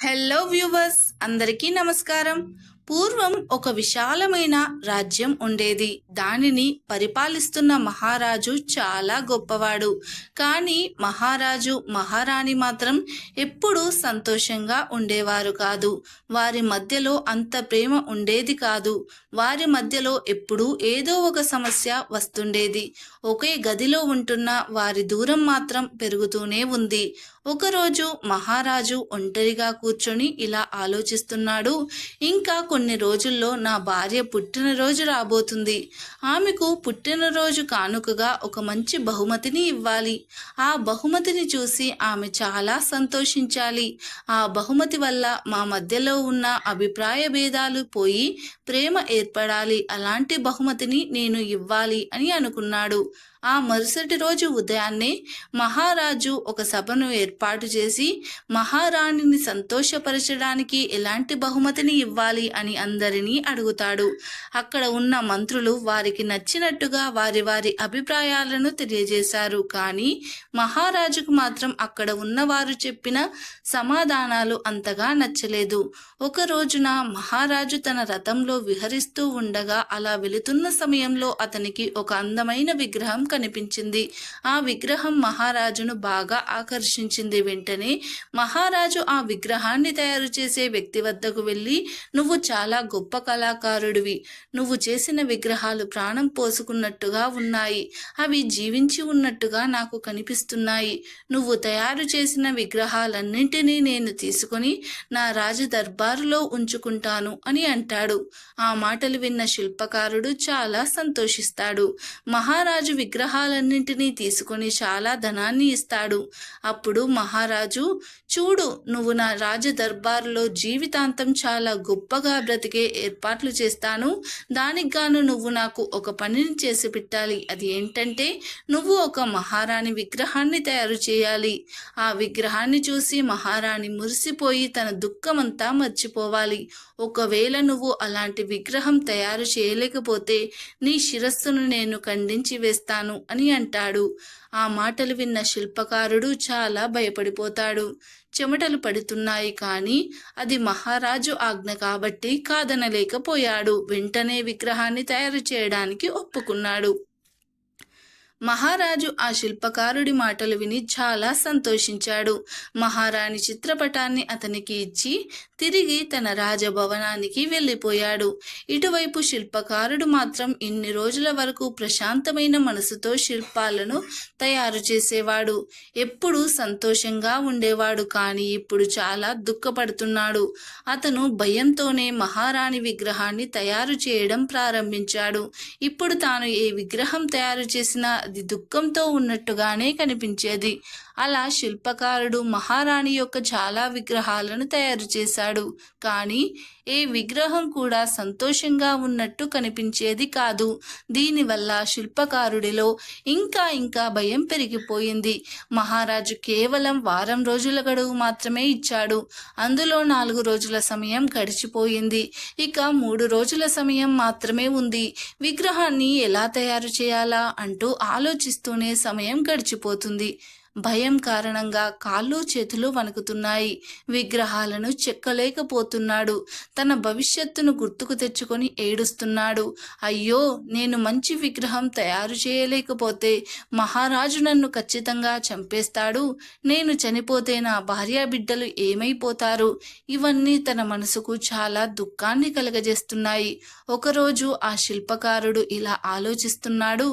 Hello viewers, అందరికీ నమస్కారం. పూర్వం ఒక విశాలమైన రాజ్యం ఉండేది. దానిని పరిపాలిస్తున్న మహారాజు చాలా గొప్పవాడు. కానీ మహారాజు మహారాణి మాత్రం ఎప్పుడూ సంతోషంగా ఉండేవారు కాదు. వారి మధ్యలో అంత ప్రేమ ఉండేది కాదు. వారి మధ్యలో ఎప్పుడూ ఏదో ఒక సమస్య వస్తుండేది. ఒకే గదిలో ఉంటున్న వారి దూరం మాత్రం పెరుగుతూనే ఉంది. ఒకరోజు మహారాజు ఒంటరిగా కూర్చొని ఇలా ఆలోచిస్తున్నాడు. ఇంకా కొన్ని రోజుల్లో నా భార్య పుట్టినరోజు రాబోతుంది. ఆమెకు పుట్టినరోజు కానుకగా ఒక మంచి బహుమతిని ఇవ్వాలి. ఆ బహుమతిని చూసి ఆమె చాలా సంతోషించాలి. ఆ బహుమతి వల్ల మా మధ్యలో ఉన్న అభిప్రాయ భేదాలు పోయి ప్రేమ ఏర్పడాలి. అలాంటి బహుమతిని నేను ఇవ్వాలి అని అనుకున్నాడు. ఆ మరుసటి రోజు ఉదయాన్నే మహారాజు ఒక సభను ఏర్పాటు చేసి మహారాణిని సంతోషపరచడానికి ఎలాంటి బహుమతిని ఇవ్వాలి అని అందరినీ అడుగుతాడు. అక్కడ ఉన్న మంత్రులు వారికి నచ్చినట్టుగా వారి వారి అభిప్రాయాలను తెలియజేశారు. కానీ మహారాజుకు మాత్రం అక్కడ ఉన్నవారు చెప్పిన సమాధానాలు అంతగా నచ్చలేదు. ఒక రోజున మహారాజు తన రథంలో విహరిస్తూ ఉండగా అలా వెళుతున్న సమయంలో అతనికి ఒక అందమైన విగ్రహం కనిపించింది. ఆ విగ్రహం మహారాజును బాగా ఆకర్షించింది. వెంటనే మహారాజు ఆ విగ్రహాన్ని తయారు చేసే వ్యక్తి వద్దకు వెళ్ళి, నువ్వు చాలా గొప్ప కళాకారుడివి. నువ్వు చేసిన విగ్రహాలు ప్రాణం పోసుకున్నట్టుగా ఉన్నాయి. అవి జీవించి ఉన్నట్టుగా నాకు కనిపిస్తున్నాయి. నువ్వు తయారు చేసిన విగ్రహాలన్నింటినీ నేను తీసుకొని నా రాజ దర్బారులో ఉంచుకుంటాను అని అంటాడు. ఆ మాటలు విన్న శిల్పకారుడు చాలా సంతోషిస్తాడు. మహారాజు విగ్రహాలన్నింటినీ తీసుకొని చాలా ధనాన్ని ఇస్తాడు. అప్పుడు మహారాజు, చూడు, నువ్వు నా రాజ దర్బారులో జీవితాంతం చాలా గొప్పగా బ్రతికే ఏర్పాట్లు చేస్తాను. దానికి గాను నువ్వు నాకు ఒక పనిని చేసి పెట్టాలి. అది ఏంటంటే, నువ్వు ఒక మహారాణి విగ్రహాన్ని తయారు చేయాలి. ఆ విగ్రహాన్ని చూసి మహారాణి మురిసిపోయి తన దుఃఖమంతా మర్చిపోవాలి. ఒకవేళ నువ్వు అలాంటి విగ్రహం తయారు చేయలేకపోతే నీ శిరస్సును నేను ఖండించి వేస్తాను అని అంటాడు. ఆ మాటలు విన్న శిల్పకారుడు చాలా భయపడిపోతాడు. చెమటలు పడుతున్నాయి. కానీ అది మహారాజు ఆజ్ఞ కాబట్టి కాదనలేకపోయాడు. వెంటనే విగ్రహాన్ని తయారు చేయడానికి ఒప్పుకున్నాడు. మహారాజు ఆ శిల్పకారుడి మాటలు విని చాలా సంతోషించాడు. మహారాణి చిత్రపటాన్ని అతనికి ఇచ్చి తిరిగి తన రాజభవనానికి వెళ్ళిపోయాడు. ఇటువైపు శిల్పకారుడు మాత్రం ఇన్ని రోజుల వరకు ప్రశాంతమైన మనసుతో శిల్పాలను తయారు చేసేవాడు. ఎప్పుడూ సంతోషంగా ఉండేవాడు. కానీ ఇప్పుడు చాలా దుఃఖపడుతున్నాడు. అతను భయంతోనే మహారాణి విగ్రహాన్ని తయారు చేయడం ప్రారంభించాడు. ఇప్పుడు తాను ఏ విగ్రహం తయారు చేసినా అది దుఃఖంతో ఉన్నట్టుగానే కనిపించేది. అలా శిల్పకారుడు మహారాణి యొక్క చాలా విగ్రహాలను తయారు చేశాడు. కానీ ఏ విగ్రహం కూడా సంతోషంగా ఉన్నట్టు కనిపించేది కాదు. దీనివల్ల శిల్పకారుడిలో ఇంకా ఇంకా భయం పెరిగిపోయింది. మహారాజు కేవలం వారం రోజుల గడువు మాత్రమే ఇచ్చాడు. అందులో 4 రోజుల సమయం గడిచిపోయింది. ఇక 3 రోజుల సమయం మాత్రమే ఉంది. విగ్రహాన్ని ఎలా తయారు చేయాలా అంటూ ఆలోచిస్తూనే సమయం గడిచిపోతుంది. భయం కారణంగా కాళ్ళు చేతులు వణుకుతున్నాయి. విగ్రహాలను చెక్కలేకపోతున్నాడు. తన భవిష్యత్తును గుర్తుకు తెచ్చుకొని ఏడుస్తున్నాడు. అయ్యో, నేను మంచి విగ్రహం తయారు చేయలేకపోతే మహారాజు నన్ను ఖచ్చితంగా చంపేస్తాడు. నేను చనిపోతే నా భార్య బిడ్డలు ఏమైపోతారు? ఇవన్నీ తన మనసుకు చాలా దుఃఖాన్ని కలగజేస్తున్నాయి. ఒకరోజు ఆ శిల్పకారుడు ఇలా ఆలోచిస్తున్నాడు,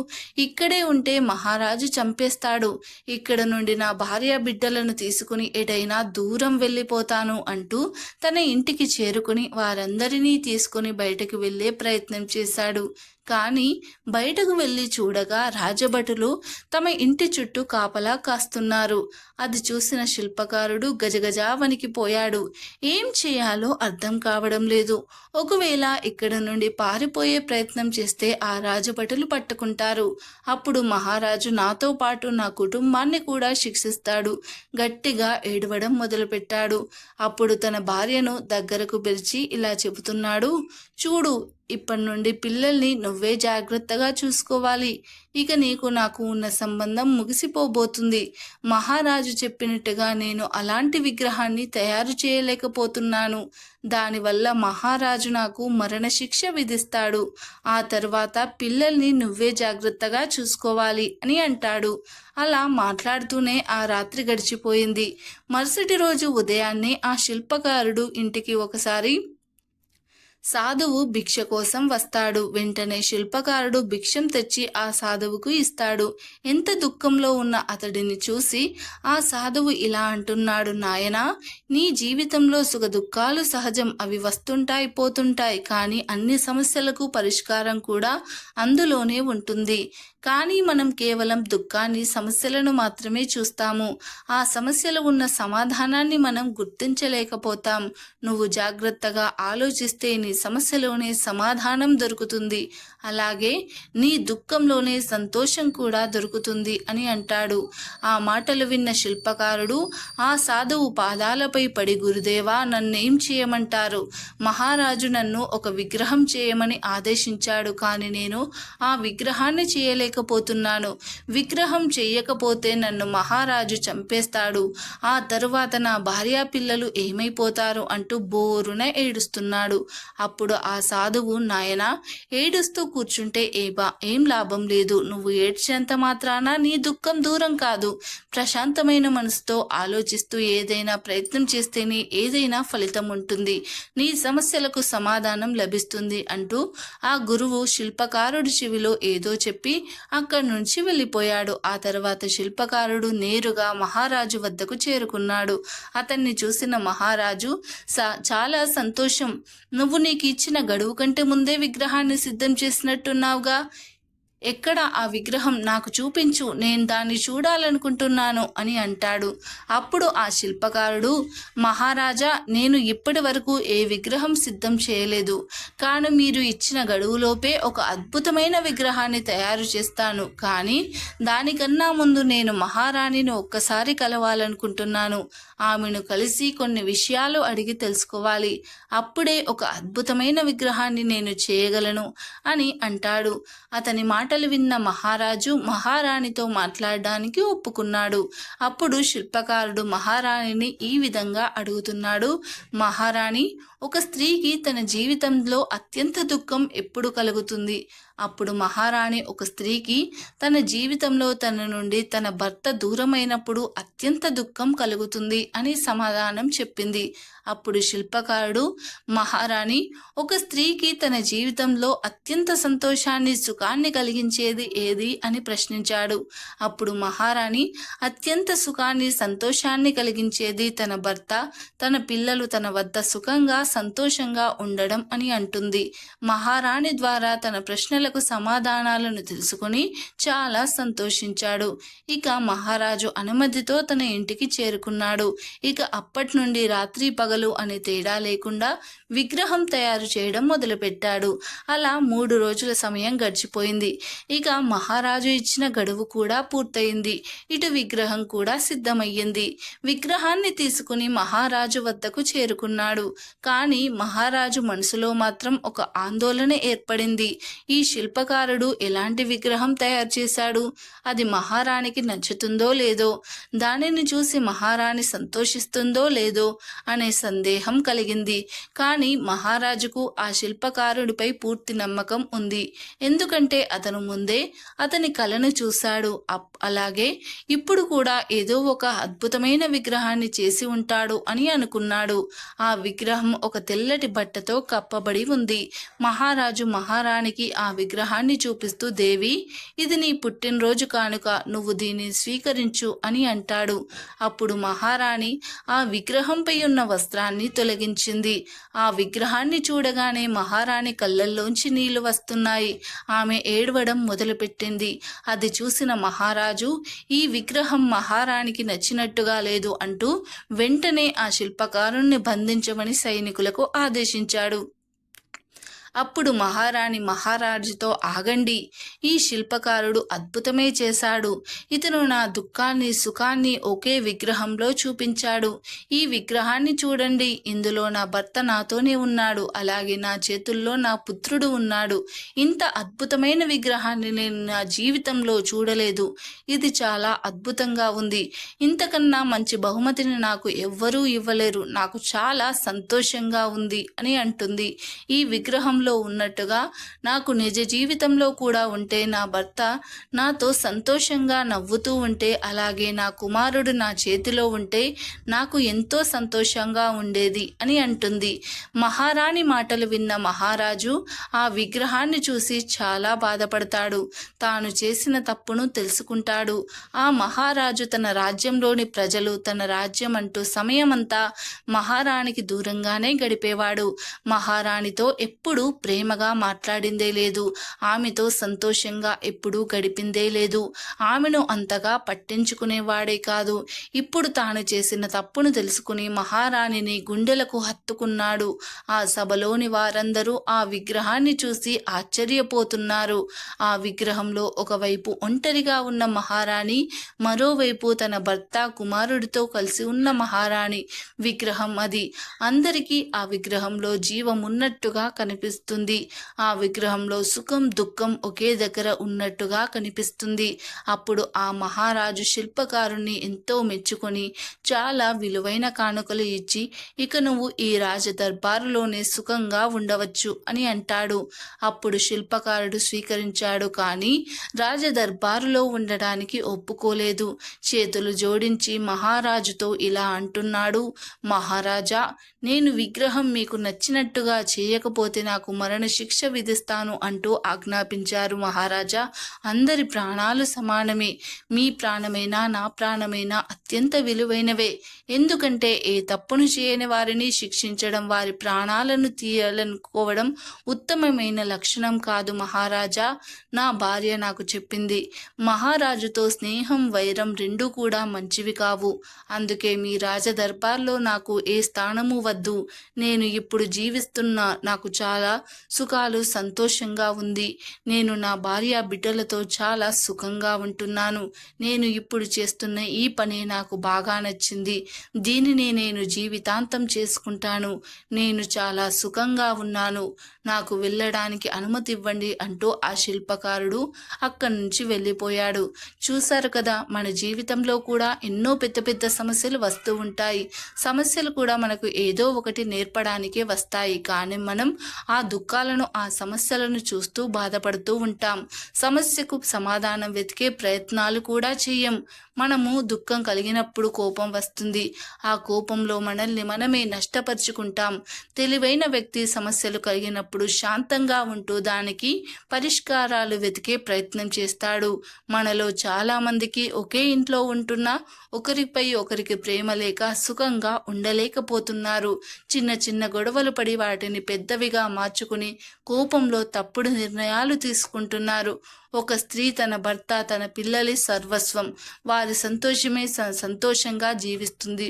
ఇక్కడే ఉంటే మహారాజు చంపేస్తాడు. ఇక్కడ నుండి నా భార్య బిడ్డలను తీసుకుని ఎటైనా దూరం వెళ్ళిపోతాను అంటూ తన ఇంటికి చేరుకుని వారందరినీ తీసుకుని బయటకు వెళ్ళే ప్రయత్నం చేశాడు. కానీ బయటకు వెళ్ళి చూడగా రాజభటులు తమ ఇంటి చుట్టూ కాపలా కాస్తున్నారు. అది చూసిన శిల్పకారుడు గజగజా వణికిపోయాడు. ఏం చేయాలో అర్థం కావడం లేదు. ఒకవేళ ఇక్కడ నుండి పారిపోయే ప్రయత్నం చేస్తే ఆ రాజభటులు పట్టుకుంటారు. అప్పుడు మహారాజు నాతో పాటు నా కుటుంబాన్ని కూడా శిక్షిస్తాడు. గట్టిగా ఏడవడం మొదలుపెట్టాడు. అప్పుడు తన భార్యను దగ్గరకు పిలిచి ఇలా చెబుతున్నాడు, చూడు, ఇప్పటి నుండి పిల్లల్ని నువ్వే జాగ్రత్తగా చూసుకోవాలి. ఇక నీకు నాకు ఉన్న సంబంధం ముగిసిపోబోతుంది. మహారాజు చెప్పినట్టుగా నేను అలాంటి విగ్రహాన్ని తయారు చేయలేకపోతున్నాను. దానివల్ల మహారాజు నాకు మరణశిక్ష విధిస్తాడు. ఆ తర్వాత పిల్లల్ని నువ్వే జాగ్రత్తగా చూసుకోవాలి అని అంటాడు. అలా మాట్లాడుతూనే ఆ రాత్రి గడిచిపోయింది. మరుసటి రోజు ఉదయాన్నే ఆ శిల్పకారుడు ఇంటికి ఒకసారి సాధువు భిక్ష కోసం వస్తాడు. వెంటనే శిల్పకారుడు భిక్షం తెచ్చి ఆ సాధువుకు ఇస్తాడు. ఎంత దుఃఖంలో ఉన్న అతడిని చూసి ఆ సాధువు ఇలా అంటున్నాడు, నాయనా, నీ జీవితంలో సుఖ దుఃఖాలు సహజం. అవి వస్తుంటాయి, పోతుంటాయి. కానీ అన్ని సమస్యలకు పరిష్కారం కూడా అందులోనే ఉంటుంది. కానీ మనం కేవలం దుఃఖాన్ని, సమస్యలను మాత్రమే చూస్తాము. ఆ సమస్యలు ఉన్న సమాధానాన్ని మనం గుర్తించలేకపోతాం. నువ్వు జాగ్రత్తగా ఆలోచిస్తే నీ సమస్యలోనే సమాధానం దొరుకుతుంది. అలాగే నీ దుఃఖంలోనే సంతోషం కూడా దొరుకుతుంది అని అంటాడు. ఆ మాటలు విన్న శిల్పకారుడు ఆ సాధువు పాదాలపై పడి, గురుదేవా, నన్నేం చేయమంటారు? మహారాజు నన్ను ఒక విగ్రహం చేయమని ఆదేశించాడు. కానీ నేను ఆ విగ్రహాన్ని చేయలేకపోతున్నాను. విగ్రహం చేయకపోతే నన్ను మహారాజు చంపేస్తాడు. ఆ తరువాత నా భార్యా పిల్లలు ఏమైపోతారు అంటూ బోరున ఏడుస్తున్నాడు. అప్పుడు ఆ సాధువు, నాయనా, ఏడుస్తూ కూర్చుంటే ఏం లాభం లేదు. నువ్వు ఏడ్చేంత మాత్రాన నీ దుఃఖం దూరం కాదు. ప్రశాంతమైన మనసుతో ఆలోచిస్తూ ఏదైనా ప్రయత్నం చేస్తేనే ఏదైనా ఫలితం ఉంటుంది. నీ సమస్యలకు సమాధానం లభిస్తుంది అంటూ ఆ గురువు శిల్పకారుడి చెవిలో ఏదో చెప్పి అక్కడి నుంచి వెళ్ళిపోయాడు. ఆ తర్వాత శిల్పకారుడు నేరుగా మహారాజు వద్దకు చేరుకున్నాడు. అతన్ని చూసిన మహారాజు, చాలా సంతోషం. నువ్వు నీకు ఇచ్చిన గడువు కంటే ముందే విగ్రహాన్ని సిద్ధం చేసినట్టున్నావుగా. ఎక్కడ ఆ విగ్రహం? నాకు చూపించు, నేను దాన్ని చూడాలనుకుంటున్నాను అని అంటాడు. అప్పుడు ఆ శిల్పకారుడు, మహారాజా, నేను ఇప్పటి వరకు ఏ విగ్రహం సిద్ధం చేయలేదు. కానీ మీరు ఇచ్చిన గడువులోపే ఒక అద్భుతమైన విగ్రహాన్ని తయారు చేస్తాను. కానీ దానికన్నా ముందు నేను మహారాణిని ఒక్కసారి కలవాలనుకుంటున్నాను. ఆమెను కలిసి కొన్ని విషయాలు అడిగి తెలుసుకోవాలి. అప్పుడే ఒక అద్భుతమైన విగ్రహాన్ని నేను చేయగలను అని అంటాడు. అతని మాటలు విన్న మహారాజు మహారాణితో మాట్లాడడానికి ఒప్పుకున్నాడు. అప్పుడు శిల్పకారుడు మహారాణిని ఈ విధంగా అడుగుతున్నాడు, మహారాణి, ఒక స్త్రీకి తన జీవితంలో అత్యంత దుఃఖం ఎప్పుడు కలుగుతుంది? అప్పుడు మహారాణి, ఒక స్త్రీకి తన జీవితంలో తన నుండి తన భర్త దూరమైనప్పుడు అత్యంత దుఃఖం కలుగుతుంది అని సమాధానం చెప్పింది. అప్పుడు శిల్పకారుడు, మహారాణి, ఒక స్త్రీకి తన జీవితంలో అత్యంత సంతోషాన్ని, సుఖాన్ని కలిగించేది ఏది అని ప్రశ్నించాడు. అప్పుడు మహారాణి, అత్యంత సుఖాన్ని, సంతోషాన్ని కలిగించేది తన భర్త, తన పిల్లలు తన వద్ద సుఖంగా, సంతోషంగా ఉండడం అని అంటుంది. మహారాణి ద్వారా తన ప్రశ్నలకు సమాధానాలను తెలుసుకుని చాలా సంతోషించాడు. ఇక మహారాజు అనుమతితో తన ఇంటికి చేరుకున్నాడు. ఇక అప్పటి నుండి రాత్రి పగలు అనే తేడా లేకుండా విగ్రహం తయారు చేయడం మొదలుపెట్టాడు. అలా 3 రోజుల సమయం గడిచిపోయింది. ఇక మహారాజు ఇచ్చిన గడువు కూడా పూర్తయింది. ఇటు విగ్రహం కూడా సిద్ధమయ్యింది. విగ్రహాన్ని తీసుకుని మహారాజు వద్దకు చేరుకున్నాడు. కానీ మహారాజు మనసులో మాత్రం ఒక ఆందోళన ఏర్పడింది. ఈ శిల్పకారుడు ఎలాంటి విగ్రహం తయారు చేశాడు? అది మహారాణికి నచ్చుతుందో లేదో, దానిని చూసి మహారాణి సంతోషిస్తుందో లేదో అనే సందేహం కలిగింది. కానీ మహారాజుకు ఆ శిల్పకారుడిపై పూర్తి నమ్మకం ఉంది. ఎందుకంటే అతను ముందే అతని కళను చూశాడు. అలాగే ఇప్పుడు కూడా ఏదో ఒక అద్భుతమైన విగ్రహాన్ని చేసి ఉంటాడు అని అనుకున్నాడు. ఆ విగ్రహం ఒక తెల్లటి బట్టతో కప్పబడి ఉంది. మహారాజు మహారాణికి ఆ విగ్రహాన్ని చూపిస్తూ, దేవి, ఇది నీ పుట్టినరోజు కానుక, నువ్వు దీన్ని స్వీకరించు అని అంటాడు. అప్పుడు మహారాణి ఆ విగ్రహంపై ఉన్న వస్త్రాన్ని తొలగించింది. ఆ విగ్రహాన్ని చూడగానే మహారాణి కళ్ళల్లోంచి నీళ్లు వస్తున్నాయి. ఆమె ఏడవడం మొదలుపెట్టింది. అది చూసిన మహారాజు, ఈ విగ్రహం మహారాణికి నచ్చినట్టుగా లేదు అంటూ వెంటనే ఆ శిల్పకారుణ్ణి బంధించమని సైనికులకు ఆదేశించాడు. అప్పుడు మహారాణి మహారాజుతో, ఆగండి, ఈ శిల్పకారుడు అద్భుతమే చేశాడు. ఇతను నా దుఃఖాన్ని సుఖాన్ని ఒకే విగ్రహంలో చూపించాడు. ఈ విగ్రహాన్ని చూడండి, ఇందులో నా భర్త నాతోనే ఉన్నాడు, అలాగే నా చేతుల్లో నా పుత్రుడు ఉన్నాడు. ఇంత అద్భుతమైన విగ్రహాన్ని నేను నా జీవితంలో చూడలేదు. ఇది చాలా అద్భుతంగా ఉంది. ఇంతకన్నా మంచి బహుమతిని నాకు ఎవ్వరూ ఇవ్వలేరు. నాకు చాలా సంతోషంగా ఉంది అని అంటుంది. ఈ విగ్రహంలో ఉన్నట్టుగా నాకు నిజ జీవితంలో కూడా ఉంటే, నా భర్త నాతో సంతోషంగా నవ్వుతూ ఉంటే, అలాగే నా కుమారుడు నా చేతిలో ఉంటే నాకు ఎంతో సంతోషంగా ఉండేది అని అంటుంది. మహారాణి మాటలు విన్న మహారాజు ఆ విగ్రహాన్ని చూసి చాలా బాధపడతాడు. తాను చేసిన తప్పును తెలుసుకుంటాడు. ఆ మహారాజు తన రాజ్యంలోని ప్రజలు, తన రాజ్యం అంటూ సమయమంతా మహారాణికి దూరంగానే గడిపేవాడు. మహారాణితో ఎప్పుడూ ప్రేమగా మాట్లాడిందే లేదు. ఆమెతో సంతోషంగా ఎప్పుడూ గడిపిందే లేదు. ఆమెను అంతగా పట్టించుకునేవాడే కాదు. ఇప్పుడు తాను చేసిన తప్పును తెలుసుకుని మహారాణిని గుండెలకు హత్తుకున్నాడు. ఆ సభలోని వారందరూ ఆ విగ్రహాన్ని చూసి ఆశ్చర్యపోతున్నారు. ఆ విగ్రహంలో ఒకవైపు ఒంటరిగా ఉన్న మహారాణి, మరోవైపు తన భర్త కుమారుడితో కలిసి ఉన్న మహారాణి విగ్రహం అది. అందరికీ ఆ విగ్రహంలో జీవం ఉన్నట్టుగా కనిపిస్తుంది. ఆ విగ్రహంలో సుఖం దుఃఖం ఒకే దగ్గర ఉన్నట్టుగా కనిపిస్తుంది. అప్పుడు ఆ మహారాజు శిల్పకారుణ్ణి ఎంతో మెచ్చుకొని చాలా విలువైన కానుకలు ఇచ్చి, ఇక నువ్వు ఈ రాజ దర్బారులోనే సుఖంగా ఉండవచ్చు అని అంటాడు. అప్పుడు శిల్పకారుడు స్వీకరించాడు, కానీ రాజ దర్బారులో ఉండడానికి ఒప్పుకోలేదు. చేతులు జోడించి మహారాజుతో ఇలా అంటున్నాడు, మహారాజా, నేను విగ్రహం మీకు నచ్చినట్టుగా చేయకపోతే నాకు మరణ శిక్ష విధిస్తాను అంటూ ఆజ్ఞాపించారు. మహారాజా, అందరి ప్రాణాలు సమానమే. మీ ప్రాణమైనా నా ప్రాణమైనా అత్యంత విలువైనవే. ఎందుకంటే ఏ తప్పును చేయని వారిని శిక్షించడం, వారి ప్రాణాలను తీయాలనుకోవడం ఉత్తమమైన లక్షణం కాదు మహారాజా. నా భార్య నాకు చెప్పింది, మహారాజుతో స్నేహం వైరం రెండూ కూడా మంచివి కావు. అందుకే మీ రాజ దర్బార్లో నాకు ఏ స్థానము వద్దు. నేను ఇప్పుడు జీవిస్తున్నా, నాకు చాలా సుఖాలు సంతోషంగా ఉంది. నేను నా భార్య బిడ్డలతో చాలా సుఖంగా ఉంటున్నాను. నేను ఇప్పుడు చేస్తున్న ఈ పని నాకు బాగా నచ్చింది. దీనిని నేను జీవితాంతం చేసుకుంటాను. నేను చాలా సుఖంగా ఉన్నాను. నాకు వెళ్ళడానికి అనుమతి ఇవ్వండి అంటూ ఆ శిల్పకారుడు అక్కడి నుంచి వెళ్ళిపోయాడు. చూశారు కదా, మన జీవితంలో కూడా ఎన్నో పెద్ద పెద్ద సమస్యలు వస్తూ ఉంటాయి. సమస్యలు కూడా మనకు ఏదో ఒకటి నేర్పడానికే వస్తాయి. కానీ మనం ఆ దుఃఖాలను, ఆ సమస్యలను చూస్తూ బాధపడుతూ ఉంటాం. సమస్యకు సమాధానం వెతికే ప్రయత్నాలు కూడా చేయం. మనము దుఃఖం కలిగినప్పుడు కోపం వస్తుంది. ఆ కోపంలో మనల్ని మనమే నష్టపరుచుకుంటాం. తెలివైన వ్యక్తి సమస్యలు కలిగినప్పుడు శాంతంగా ఉంటూ దానికి పరిష్కారాలు వెతికే ప్రయత్నం చేస్తాడు. మనలో చాలా మందికి ఒకే ఇంట్లో ఉంటున్నా ఒకరిపై ఒకరికి ప్రేమ లేక సుఖంగా ఉండలేకపోతున్నారు. చిన్న చిన్న గొడవలు పడి వాటిని పెద్దవిగా మార్చుకుని కోపంలో తప్పుడు నిర్ణయాలు తీసుకుంటున్నారు. ఒక స్త్రీ తన భర్త, తన పిల్లలి సర్వస్వం. వారి సంతోషమే సంతోషంగా జీవిస్తుంది.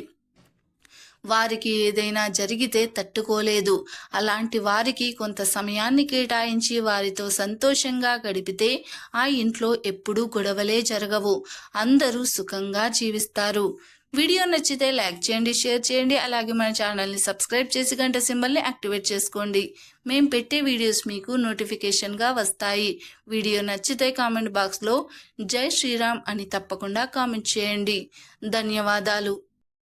వారికి ఏదైనా జరిగితే తట్టుకోలేదు. అలాంటి వారికి కొంత సమయాన్ని కేటాయించి వారితో సంతోషంగా గడిపితే ఆ ఇంట్లో ఎప్పుడూ గొడవలే జరగవు. అందరూ సుఖంగా జీవిస్తారు. వీడియో నచ్చితే లైక్ చేయండి, షేర్ చేయండి, అలాగే మన ఛానల్ని సబ్స్క్రైబ్ చేసి గంట సింబల్ని యాక్టివేట్ చేసుకోండి. మేము పెట్టే వీడియోస్ మీకు నోటిఫికేషన్గా వస్తాయి. వీడియో నచ్చితే కామెంట్ బాక్స్లో జై శ్రీరామ్ అని తప్పకుండా కామెంట్ చేయండి. ధన్యవాదాలు.